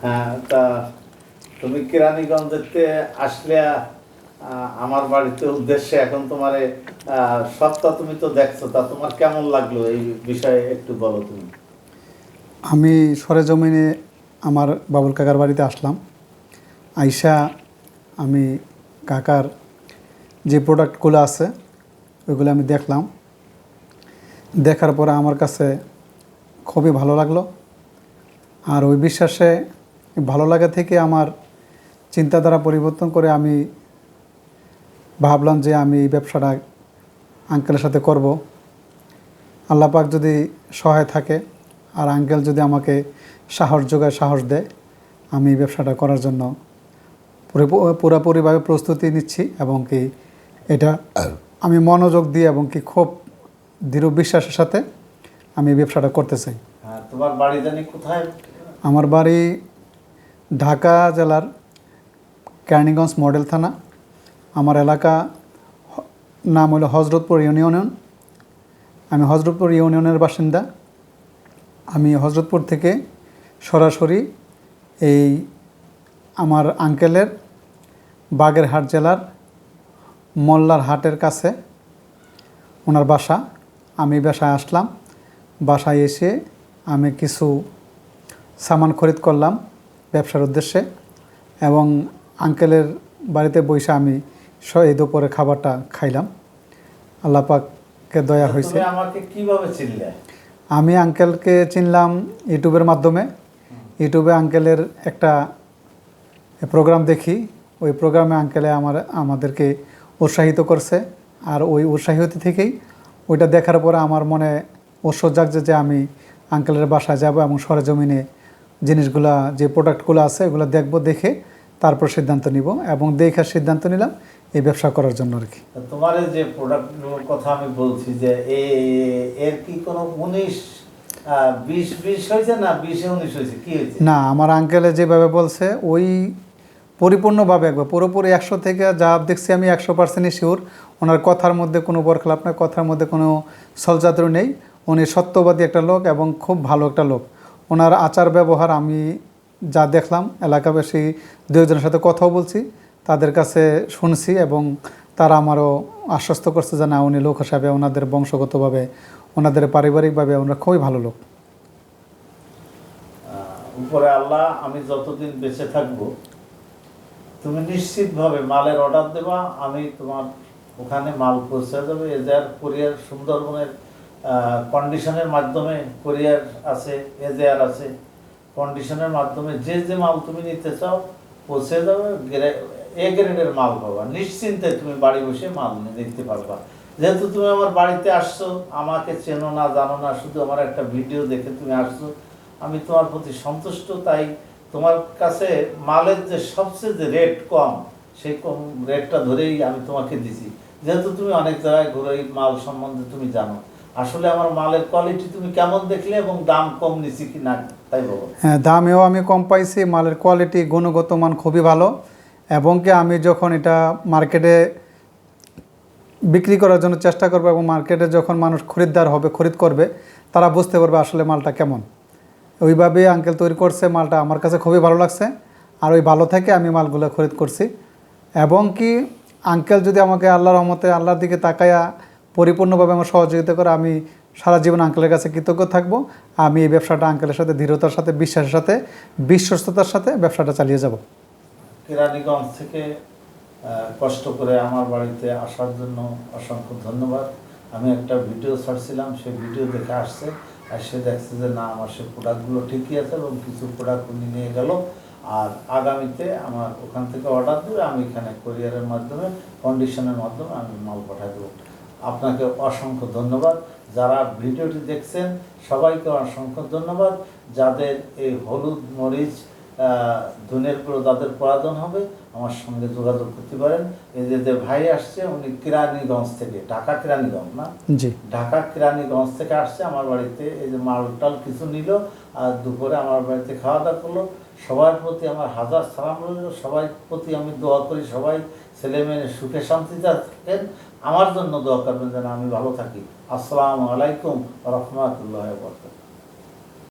হ্যাঁ, তা তুমি কেরানীগঞ্জ দেখতে আসলে আমার বাড়িতে উদ্দেশ্যে এখন তোমার সবটা তুমি তো দেখছো, তা তোমার কেমন লাগলো এই বিষয়ে একটু বলো তুমি। আমি সরেজমিনে আমার বাবুল কাকার বাড়িতে আসলাম। আইসা আমি কাকার যে প্রোডাক্টগুলো আছে ওইগুলো আমি দেখলাম। দেখার পরে আমার কাছে খুবই ভালো লাগলো। আর ওই বিশ্বাসে ভালো লাগা থেকে আমার চিন্তাধারা পরিবর্তন করে আমি ভাবলাম যে আমি এই ব্যবসাটা আঙ্কেলের সাথে করব। আল্লাহ পাক যদি সহায় থাকে আর আঙ্কেল যদি আমাকে সাহস যোগায়, সাহস দেয়, আমি এই ব্যবসাটা করার জন্য পুরোপুরিভাবে প্রস্তুতি নিচ্ছি এবং কি এটা আমি মনোযোগ দিয়ে এবং কি খুব দৃঢ় বিশ্বাসের সাথে আমি এই ব্যবসাটা করতে চাই। তোমার বাড়ি জানি কোথায়? আমার বাড়ি ঢাকা জেলার কেরানীগঞ্জ মডেল থানা। আমার এলাকা নাম হলো হজরতপুর ইউনিয়ন। আমি হজরতপুর ইউনিয়নের বাসিন্দা। আমি হজরতপুর থেকে সরাসরি এই আমার আঙ্কেলের বাগেরহাট জেলার মোল্লার হাটের কাছে ওনার বাসা। আমি বাসায় আসলাম। বাসায় এসে আমি কিছু সামান খরিদ করলাম ব্যবসার উদ্দেশ্যে এবং আঙ্কেলের বাড়িতে বসে আমি এই দুপুরে খাবারটা খাইলাম। আল্লাহ পাককে দয়া হয়েছে। আমাকে কিভাবে চিনলে? আমি আঙ্কেলকে চিনলাম ইউটিউবের মাধ্যমে। ইউটিউবে আঙ্কেলের একটা প্রোগ্রাম দেখি। ওই প্রোগ্রামে আঙ্কেলে আমাদেরকে উৎসাহিত করছে। আর ওই উৎসাহিত থেকেই ওইটা দেখার পরে আমার মনে উৎসাহ জাগছে যে আমি আঙ্কেলের বাসায় যাব এবং সরেজমিনে জিনিসগুলা যে প্রোডাক্টগুলো আছে এগুলো দেখব, দেখে তারপর সিদ্ধান্ত নিব এবং দেখার সিদ্ধান্ত নিলাম এই ব্যবসা করার জন্য আর কি। তোমার যে প্রোডাক্টগুলোর কথা আমি বলছি যে এর কি কোনো 19-20 হয়েছে না 20-19 হয়েছে, কি হয়েছে? না, আমার আঙ্কেলে যেভাবে বলছে ওই পরিপূর্ণভাবে একবার পুরোপুরি 100 থেকে যা দেখছি আমি 100% শিওর। ওনার কথার মধ্যে কোনো বরখেলাপ না, কথার মধ্যে কোনো ছলচাতুরি নেই। উনি সত্যবাদী একটা লোক এবং খুব ভালো একটা লোক। ওনার আচার ব্যবহার আমি যা দেখলাম, এলাকাবাসী 2-জনের সাথে কথাও বলছি, তাদের কাছে শুনছি এবং তারা আমারও আশ্বস্ত করছে যে না, উনি লোক হিসাবে ওনাদের বংশগতভাবে ওনাদের পারিবারিকভাবে ওনারা খুবই ভালো লোক। উপরে আল্লাহ, আমি যতদিন বেঁচে থাকবো তুমি নিশ্চিতভাবে মালের অর্ডার দেবা, আমি তোমার ওখানে মাল পৌঁছে যাবে। এজার কুরিয়ার সুন্দরবনের কন্ডিশনের মাধ্যমে কুরিয়ার আছে, এজার আছে, কন্ডিশনের মাধ্যমে যে যে মাল তুমি নিতে চাও পৌঁছে যাবে। এ গ্রেডের মাল পাবা, নিশ্চিন্তে তুমি বাড়ি বসে মাল নিতে পারবা। যেহেতু তুমি আমার বাড়িতে আসছো, আমাকে চেনো না, জানো না, শুধু আমার একটা ভিডিও দেখে তুমি আসছো, আমি তোমার প্রতি সন্তুষ্ট। তাই তোমার কাছে মালের যে সবচেয়ে যে রেট কম, সেই কম রেটটা ধরেই আমি তোমাকে দিছি। যেহেতু তুমি অনেক জায়গায় ঘুরে এই মাল সম্বন্ধে তুমি জানো, আসলে আমার মালের কোয়ালিটি তুমি কেমন দেখলে এবং দাম কম নিছি কি না, তাই বলো। হ্যাঁ, দামেও আমি কম পাইছি, মালের কোয়ালিটি গুণগত মান খুবই ভালো এবং কি আমি যখন এটা মার্কেটে বিক্রি করার জন্য চেষ্টা করবো এবং মার্কেটে যখন মানুষ খরিদ্দার হবে, খরিদ করবে, তারা বুঝতে পারবে আসলে মালটা কেমন। ওইভাবে আঙ্কেল তৈরি করছে মালটা, আমার কাছে খুবই ভালো লাগছে। আর ওই ভালো থেকে আমি মালগুলো খরিদ করছি এবং কি আঙ্কেল যদি আমাকে আল্লাহর রহমতে আল্লাহর দিকে তাকায়া পরিপূর্ণভাবে আমার সহযোগিতা করে, আমি সারা জীবন আঙ্কেলের কাছে কৃতজ্ঞ থাকবো। আমি এই ব্যবসাটা আঙ্কেলের সাথে দৃঢ়তার সাথে, বিশ্বাসের সাথে, বিশ্বস্ততার সাথে ব্যবসাটা চালিয়ে যাব। কেরানীগঞ্জ থেকে কষ্ট করে আমার বাড়িতে আসার জন্য অসংখ্য ধন্যবাদ। আমি একটা ভিডিও ছাড়ছিলাম, সেই ভিডিও দেখে আসছে, আর সে দেখছে যে না, আমার সে প্রোডাক্টগুলো ঠিকই আছে এবং কিছু প্রোডাক্ট উনি নিয়ে গেল। আর আগামীতে আমার ওখান থেকে অর্ডার দেবে, আমি এখানে কোরিয়ারের মাধ্যমে, কন্ডিশনের মাধ্যমে আমি মাল পাঠিয়ে দেবো। আপনাকে অসংখ্য ধন্যবাদ। যারা ভিডিওটি দেখছেন সবাইকে অসংখ্য ধন্যবাদ। যাদের এই হলুদ মরিচ ধনের গুঁড়ো যাদের প্রয়োজন হবে আমার সঙ্গে যোগাযোগ করতে পারেন। এই যে ভাই আসছে উনি কেরানীগঞ্জ থেকে, ঢাকা কেরানীগঞ্জ না, জি, ঢাকা কেরানীগঞ্জ থেকে আসছে আমার বাড়িতে। এই যে মাল টাল কিছু নিল আর দুপুরে আমার বাড়িতে খাওয়া দাওয়া করলো। সবার প্রতি আমার হাজার সালাম রইল। সবাই প্রতি আমি দোয়া করি সবাই ছেলে মেয়ে সুখে শান্তিতে থাকেন। আমার জন্য দোয়া করবেন যেন আমি ভালো থাকি। আসসালামু আলাইকুম ওয়া রাহমাতুল্লাহি ওয়া বারাকাতুহু।